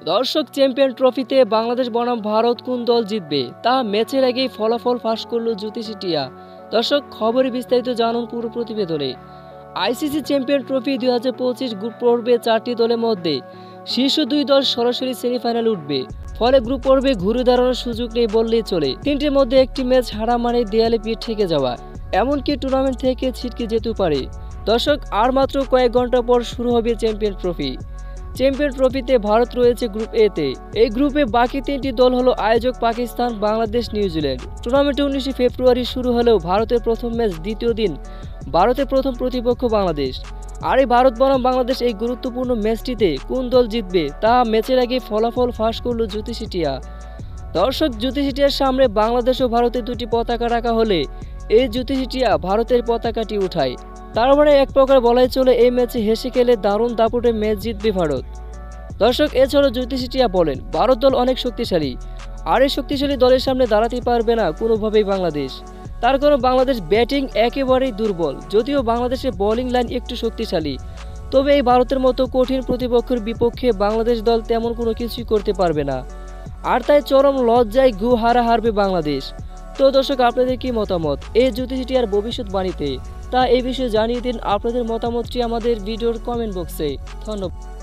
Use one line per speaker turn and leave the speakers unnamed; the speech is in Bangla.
দর্শক, চ্যাম্পিয়ন ট্রফিতে বাংলাদেশ বনাম ভারত কোন দল জিতবে তা ম্যাচের আগেই ফলাফল ফাঁস করল জ্যোতিষী টিয়া। দর্শক, খবরে বিস্তারিত জানুন পুরো প্রতিবেদনে। আইসিসি চ্যাম্পিয়ন ট্রফি 2025 গ্রুপ পর্বে 4টি দলের মধ্যে শীর্ষ 2 দল সরাসরি সেমিফাইনালে উঠবে। ফলে গ্রুপ পর্বে ঘুরে দাঁড়ানোর সুযোগ নেই বললেই চলে। 3টির মধ্যে একটি ম্যাচ হারা মানে দেয়ালে পিঠ ঠেকে যাওয়া, এমনকি টুর্নামেন্ট থেকে ছিটকে যেতে পারে। দর্শক, আর মাত্র কয়েক ঘন্টা পর শুরু হবে চ্যাম্পিয়ন ট্রফি। চ্যাম্পিয়ন ট্রফিতে ভারত রয়েছে গ্রুপ এ তে। এই গ্রুপে বাকি 3টি দল হলো আয়োজক পাকিস্তান, বাংলাদেশ, নিউজিল্যান্ড। টুর্নামেন্টে 19 ফেব্রুয়ারি শুরু হলেও ভারতের প্রথম ম্যাচ দ্বিতীয় দিন ভারতের প্রথম প্রতিপক্ষ বাংলাদেশ। আর এই ভারত বনাম বাংলাদেশ এই গুরুত্বপূর্ণ ম্যাচটিতে কোন দল জিতবে তা ম্যাচের আগে ফলাফল ফাঁস করল জ্যোতিষী টিয়া। দর্শক, জ্যোতিষী টিয়ার সামনে বাংলাদেশ ও ভারতের দুটি পতাকা রাখা হলে এই জ্যোতিষী টিয়া ভারতের পতাকাটি উঠায়। তার মানে এক প্রকার বলাই চলে এই ম্যাচে হেসে খেলে দারুণ দাপটে ম্যাচ জিতবে ভারত। দর্শক, এছাড়াও জ্যোতিষী টিয়া বলেন, ভারত দল অনেক শক্তিশালী, আর এই শক্তিশালী দলের সামনে দাঁড়াতে পারবে না কোনোভাবেই বাংলাদেশ। তার কারণ বাংলাদেশ ব্যাটিং একেবারেই দুর্বল। যদিও বাংলাদেশের বোলিং লাইন একটু শক্তিশালী, তবে এই ভারতের মতো কঠিন প্রতিপক্ষের বিপক্ষে বাংলাদেশ দল তেমন কোনো কিছুই করতে পারবে না। আর তাই চরম লজ্জায় গু হারবে বাংলাদেশ। তো দর্শক, আপনাদের কি মতামত এই জ্যোতিষী টিয়ার ভবিষ্যৎবাণীতে? তা এই বিষয়ে জানিয়ে দিন আপনাদের মতামতটি আমাদের ভিডিওর কমেন্ট বক্সে। ধন্যবাদ।